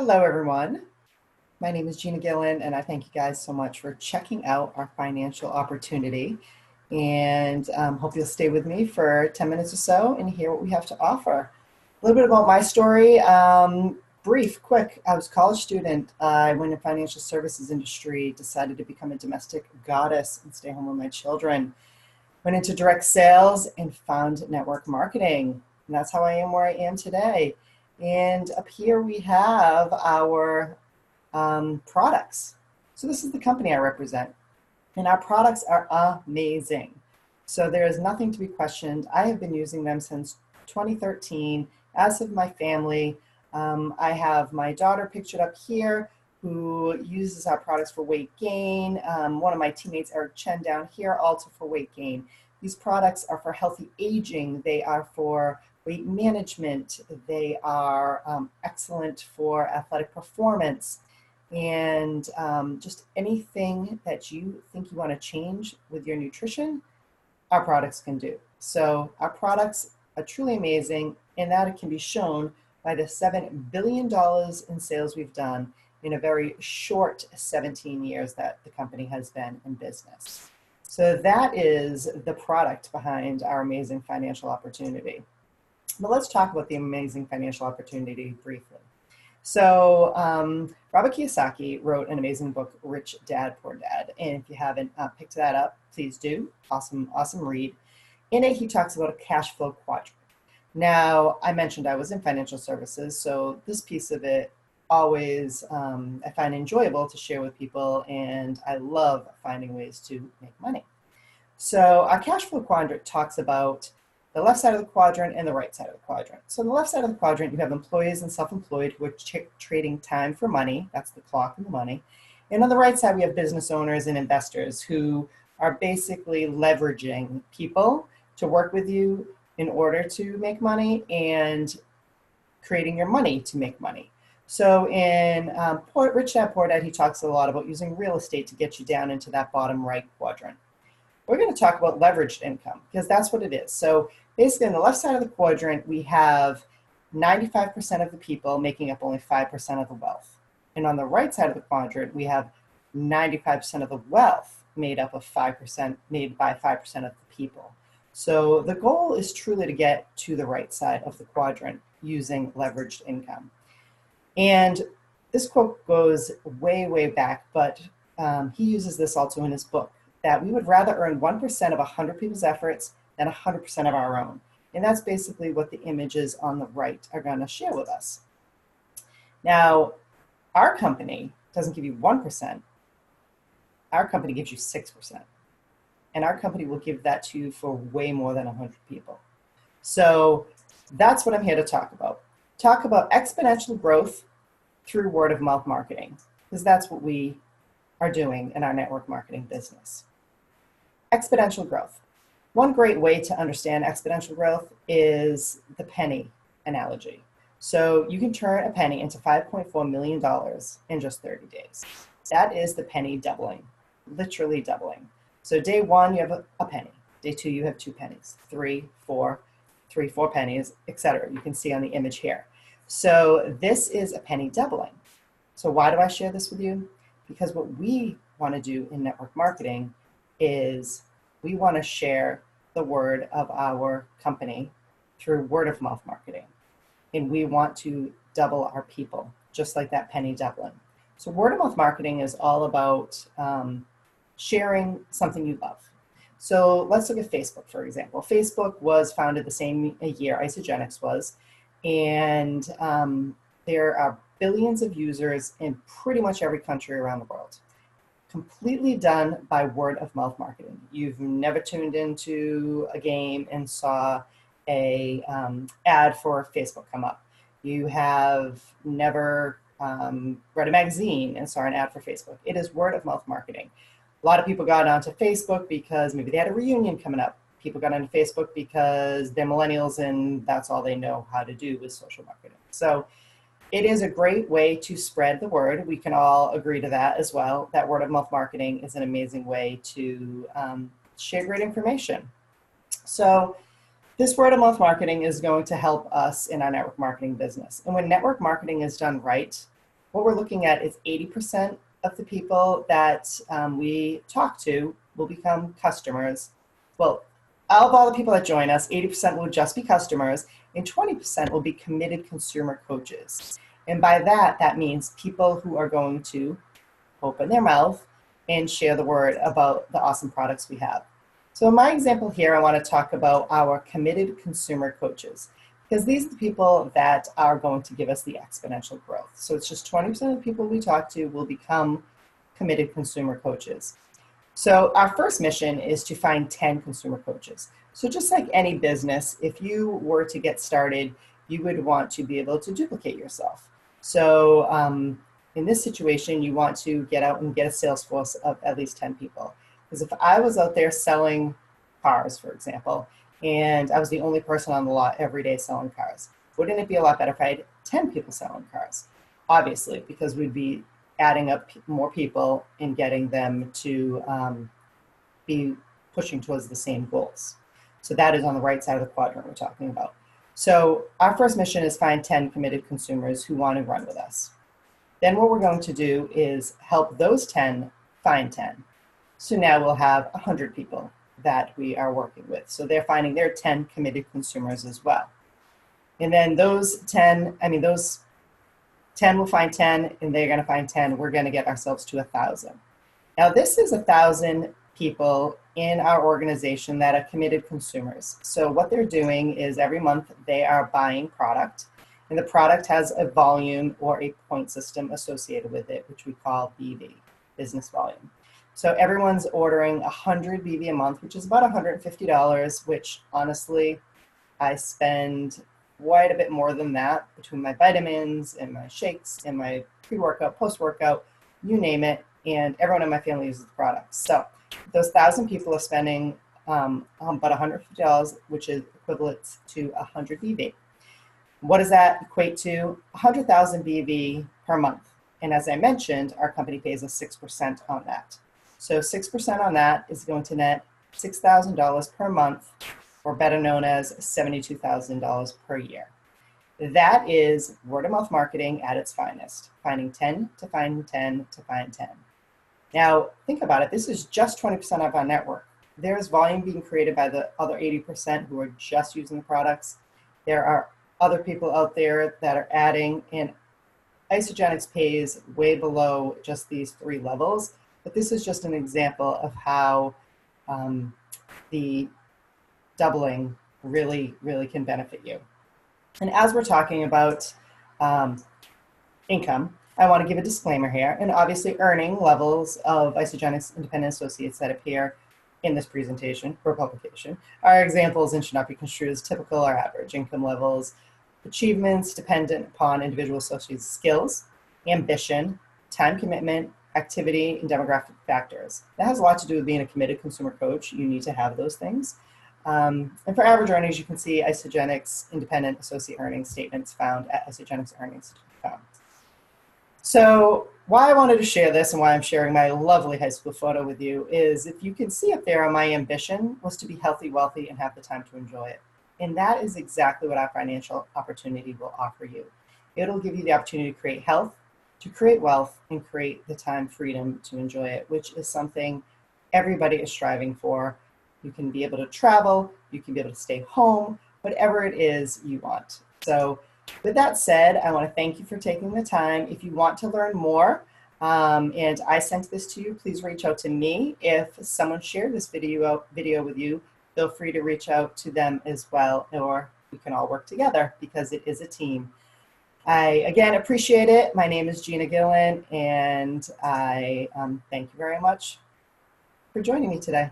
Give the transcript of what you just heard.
Hello, everyone. My name is Gina Gillen, and I thank you guys so much for checking out our financial opportunity. And hope you'll stay with me for 10 minutes or so and hear what we have to offer. A little bit about my story. Brief, quick. I was a college student. I went in financial services industry, decided to become a domestic goddess and stay home with my children. Went into direct sales and found network marketing. And that's how I am where I am today. And up here we have our products. So this is the company I represent. And our products are amazing. So there is nothing to be questioned. I have been using them since 2013, as have my family. I have my daughter pictured up here who uses our products for weight gain. One of my teammates, Eric Chen, down here, also for weight gain. These products are for healthy aging. They are for weight management. They are excellent for athletic performance. And just anything that you think you want to change with your nutrition, our products can do. So our products are truly amazing, and that it can be shown by the $7 billion in sales we've done in a very short 17 years that the company has been in business. So that is the product behind our amazing financial opportunity. But let's talk about the amazing financial opportunity briefly. So Robert Kiyosaki wrote an amazing book, Rich Dad, Poor Dad. And if you haven't picked that up, please do. Awesome, awesome read. In it, he talks about a cash flow quadrant. Now, I mentioned I was in financial services, so this piece of it always I find enjoyable to share with people, and I love finding ways to make money. So our cash flow quadrant talks about the left side of the quadrant and the right side of the quadrant. So on the left side of the quadrant, you have employees and self-employed who are trading time for money. That's the clock and the money. And on the right side, we have business owners and investors who are basically leveraging people to work with you in order to make money and creating your money to make money. So in Rich Dad, Poor Dad, he talks a lot about using real estate to get you down into that bottom right quadrant. We're going to talk about leveraged income because that's what it is. So basically on the left side of the quadrant, we have 95% of the people making up only 5% of the wealth. And on the right side of the quadrant, we have 95% of the wealth made up of 5%, made by 5% of the people. So the goal is truly to get to the right side of the quadrant using leveraged income. And this quote goes way, way back, but he uses this also in his book, that we would rather earn 1% of 100 people's efforts than 100% of our own. And that's basically what the images on the right are going to share with us. Now, our company doesn't give you 1%. Our company gives you 6%. And our company will give that to you for way more than 100 people. So that's what I'm here to talk about. Talk about exponential growth through word of mouth marketing, because that's what we are doing in our network marketing business. Exponential growth. One great way to understand exponential growth is the penny analogy. So you can turn a penny into $5.4 million in just 30 days. That is the penny doubling, literally doubling. So day one, you have a penny. Day two, you have 2 pennies, 3, 4 pennies, etc. You can see on the image here. So this is a penny doubling. So why do I share this with you? Because what we want to do in network marketing is we want to share the word of our company through word of mouth marketing. And we want to double our people, just like that penny doubling. So word of mouth marketing is all about sharing something you love. So let's look at Facebook, for example. Facebook was founded the same year Isagenix was, and there are billions of users in pretty much every country around the world. Completely done by word of mouth marketing. You've never tuned into a game and saw a ad for Facebook come up. You have never read a magazine and saw an ad for Facebook. It is word of mouth marketing. A lot of people got onto Facebook because maybe they had a reunion coming up. People got onto Facebook because they're millennials and that's all they know how to do with social marketing. So it is a great way to spread the word. We can all agree to that as well. That word of mouth marketing is an amazing way to share great information. So this word of mouth marketing is going to help us in our network marketing business. And when network marketing is done right, what we're looking at is 80% of the people that we talk to will become customers. Well, of all the people that join us, 80% will just be customers, and 20% will be committed consumer coaches. And by that, that means people who are going to open their mouth and share the word about the awesome products we have. So in my example here, I want to talk about our committed consumer coaches, because these are the people that are going to give us the exponential growth. So it's just 20% of the people we talk to will become committed consumer coaches. So our first mission is to find 10 consumer coaches. So just like any business, if you were to get started, you would want to be able to duplicate yourself. So in this situation, you want to get out and get a sales force of at least 10 people. Because if I was out there selling cars, for example, and I was the only person on the lot every day selling cars, wouldn't it be a lot better if I had 10 people selling cars? Obviously, because we'd be adding up more people and getting them to be pushing towards the same goals. So that is on the right side of the quadrant we're talking about. So our first mission is find 10 committed consumers who want to run with us. Then what we're going to do is help those 10 find 10. So now we'll have 100 people that we are working with. So they're finding their 10 committed consumers as well. And then those 10 will find 10, and they're going to find 10. We're going to get ourselves to 1,000. Now, this is 1,000 people in our organization that are committed consumers. So what they're doing is every month they are buying product, and the product has a volume or a point system associated with it, which we call BV, business volume. So everyone's ordering 100 BV a month, which is about $150, which honestly, I spend quite a bit more than that between my vitamins and my shakes and my pre-workout, post-workout, you name it, and everyone in my family uses the product. So those 1,000 people are spending about $150, which is equivalent to 100 BV. What does that equate to? 100,000 BV per month. And as I mentioned, our company pays us 6% on that. So 6% on that is going to net $6,000 per month, or better known as $72,000 per year. That is word of mouth marketing at its finest, finding 10 to find 10 to find 10. Now, think about it. This is just 20% of our network. There's volume being created by the other 80% who are just using the products. There are other people out there that are adding, and Isagenix pays way below just these 3 levels. But this is just an example of how the doubling really can benefit you. And as we're talking about income, I want to give a disclaimer here. And obviously earning levels of Isagenix independent associates that appear in this presentation or publication are examples and should not be construed as typical or average income levels. Achievements dependent upon individual associates' skills, ambition, time commitment, activity, and demographic factors. That has a lot to do with being a committed consumer coach. You need to have those things. And for average earnings, you can see Isagenix independent associate earnings statements found at isagenixearnings.com. So why I wanted to share this and why I'm sharing my lovely high school photo with you is, if you can see up there, my ambition was to be healthy, wealthy, and have the time to enjoy it. And that is exactly what our financial opportunity will offer you. It'll give you the opportunity to create health, to create wealth, and create the time freedom to enjoy it, which is something everybody is striving for. You can be able to travel, you can be able to stay home, whatever it is you want. So with that said, I want to thank you for taking the time. If you want to learn more, and I sent this to you, please reach out to me. If someone shared this video with you, feel free to reach out to them as well, or we can all work together because it is a team. I, again, appreciate it. My name is Gina Gillen, and I thank you very much for joining me today.